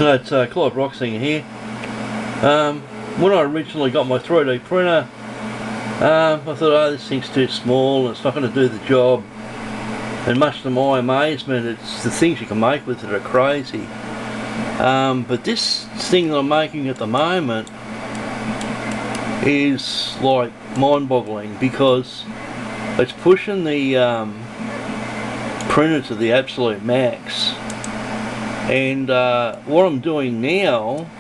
It's Clive Roxing here. When I originally got my 3D printer, I thought, oh, this thing's too small and it's not going to do the job. And much to my amazement, it's the things you can make with it are crazy. But this thing that I'm making at the moment is like mind-boggling, because it's pushing the printer to the absolute max. And what I'm doing now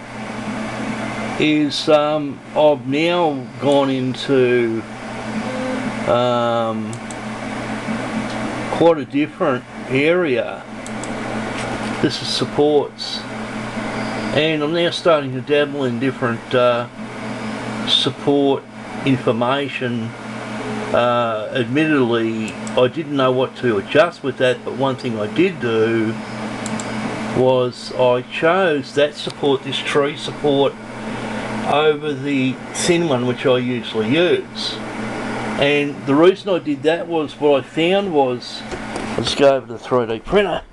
is I've now gone into quite a different area. This is supports, and I'm now starting to dabble in different support information. Admittedly, I didn't know what to adjust with that, but one thing I did do was I chose that support, this tree support, over the thin one which I usually use. And the reason I did that was, what I found was, let's go over to the 3D printer.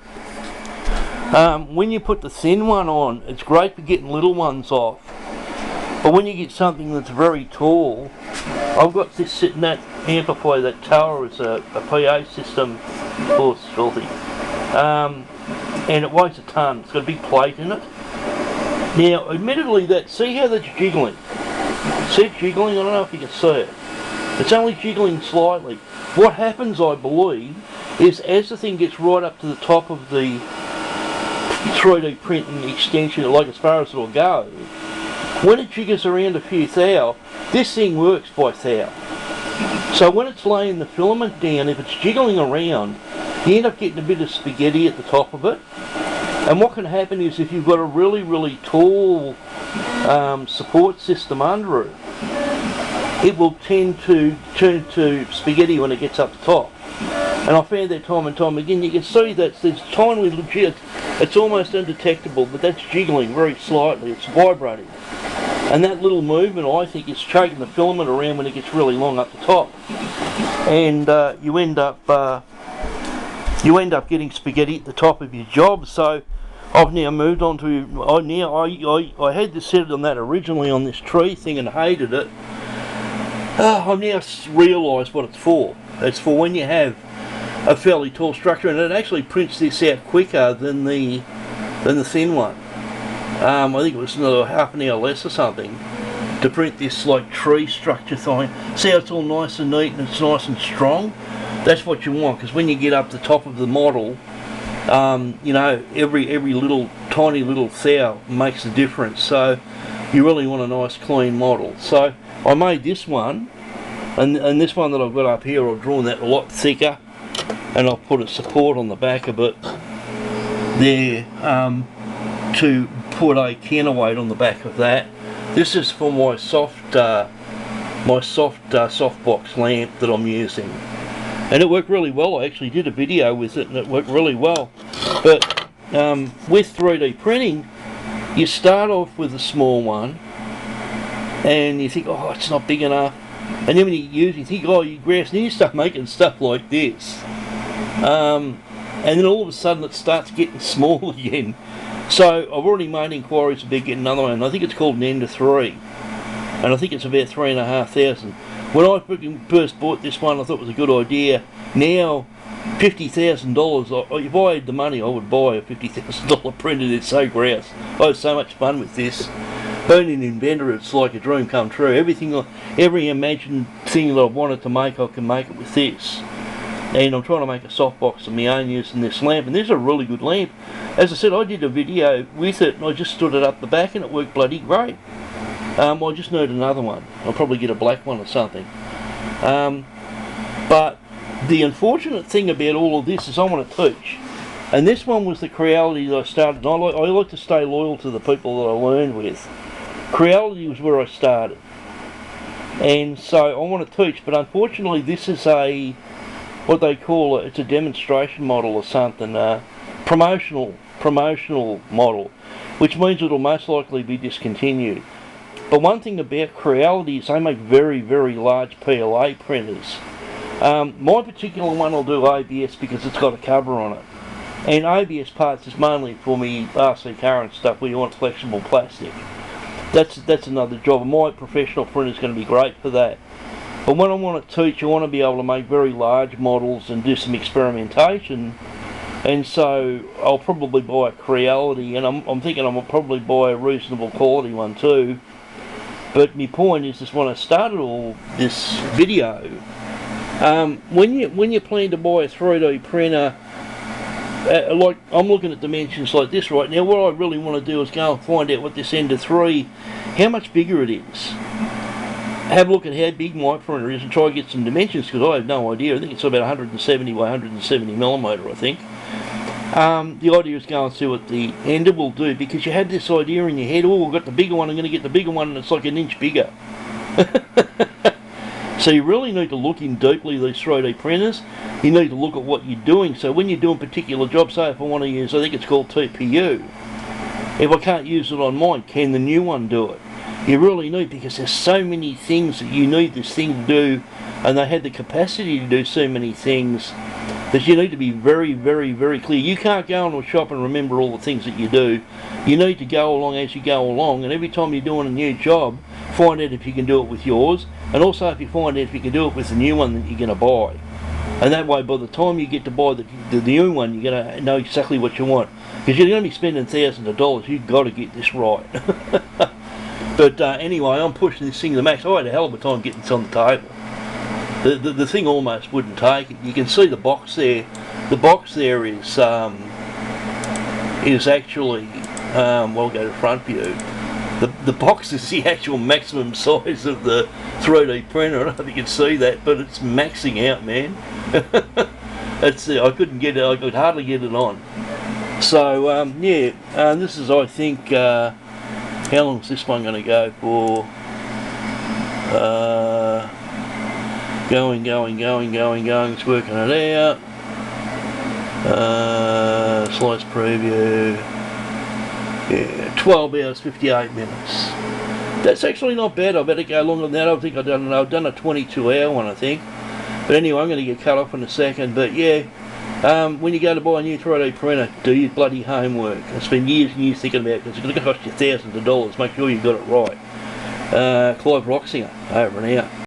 When you put the thin one on, it's great for getting little ones off. But when you get something that's very tall, I've got this sitting, that amplifier, that tower is a PA system, oh, it's filthy. And it weighs a ton. It's got a big plate in it. Now, admittedly, see how that's jiggling? See it jiggling? I don't know if you can see it. It's only jiggling slightly. What happens, I believe, is as the thing gets right up to the top of the 3D printing extension, like as far as it'll go, when it jiggers around a few thou, this thing works by thou. So when it's laying the filament down, if it's jiggling around, you end up getting a bit of spaghetti at the top of it. And what can happen is, if you've got a really, really tall support system under it, it will tend to turn to spaghetti when it gets up the top. And I found that time and time again. You can see that there's tiny little jigs. It's almost undetectable, but that's jiggling very slightly. It's vibrating. And that little movement, I think, is shaking the filament around when it gets really long up the top. And you end up getting spaghetti at the top of your job. So I've now moved on to, I had this set on that originally on this tree thing and hated it. I've now realised what it's for. It's for when you have a fairly tall structure, and it actually prints this out quicker than the thin one. I think it was another half an hour less or something to print this like tree structure thing. See how it's all nice and neat and it's nice and strong? That's what you want, because when you get up the top of the model, you know, every little tiny little thou makes a difference. So you really want a nice clean model. So I made this one, and this one that I've got up here, I've drawn that a lot thicker, and I've put a support on the back of it there to put a counterweight on the back of that. This is for my softbox lamp that I'm using, and it worked really well. I actually did a video with it and it worked really well. But with 3D printing, you start off with a small one and you think, oh, it's not big enough, and then when you think, oh, you grouse, and you start making stuff like this, and then all of a sudden it starts getting small again. So I've already made inquiries about getting another one. I think it's called an Ender 3, and I think it's about $3,500. When I first bought this one, I thought it was a good idea. Now, $50,000, if I had the money, I would buy a $50,000 printer. It's so grouse. I had so much fun with this. Being an inventor, it's like a dream come true. Every imagined thing that I wanted to make, I can make it with this. And I'm trying to make a softbox of my own using this lamp, and this is a really good lamp. As I said, I did a video with it and I just stood it up the back and it worked bloody great. I just need another one. I'll probably get a black one or something. But the unfortunate thing about all of this is I want to teach. And this one was the Creality that I started. I like to stay loyal to the people that I learned with. Creality was where I started. And so I want to teach, but unfortunately this is what they call it's a demonstration model or something, promotional model, which means it'll most likely be discontinued. But one thing about Creality is they make very, very large PLA printers. My particular one will do ABS because it's got a cover on it. And ABS parts is mainly for me RC car and stuff where you want flexible plastic. That's another job. My professional printer is going to be great for that. But when I want to teach, I want to be able to make very large models and do some experimentation. And so I'll probably buy a Creality, and I'm thinking I'll probably buy a reasonable quality one too. But my point is, just when I started all this video, when you plan to buy a 3D printer, like I'm looking at dimensions like this right now, what I really want to do is go and find out what this Ender 3, how much bigger it is. Have a look at how big my printer is and try to get some dimensions, because I have no idea. I think it's about 170 by 170 millimetre, I think. The idea is go and see what the Ender will do, because you had this idea in your head, oh, I've got the bigger one, I'm going to get the bigger one, and it's like an inch bigger. So you really need to look in deeply these 3D printers. You need to look at what you're doing. So when you're doing particular jobs, say if I want to use, I think it's called TPU, if I can't use it on mine, can the new one do it? You really need, because there's so many things that you need this thing to do, and they had the capacity to do so many things that you need to be very, very, very clear. You can't go into a shop and remember all the things that you do. You need to go along as you go along, and every time you're doing a new job, find out if you can do it with yours, and also if you find out if you can do it with the new one that you're going to buy. And that way, by the time you get to buy the new one, you're going to know exactly what you want. Because you're going to be spending thousands of dollars, you've got to get this right. But anyway, I'm pushing this thing to the max. I had a hell of a time getting this on the table. The thing almost wouldn't take it. You can see the box there. The box there is actually, we'll go to front view. The box is the actual maximum size of the 3D printer. I don't know if you can see that, but it's maxing out, man. I couldn't get it. I could hardly get it on. So yeah, this is, I think, how long is this one going to go for? Going. It's working it out. Slice preview. Yeah, 12 hours 58 minutes. That's actually not bad. I better go longer than that. I think I've done a 22-hour one, I think. But anyway, I'm going to get cut off in a second. But yeah, when you go to buy a new 3D printer, do your bloody homework. I spend years and years thinking about it, because it's going to cost you thousands of dollars. Make sure you got it right. Clive Roxinger, over and out.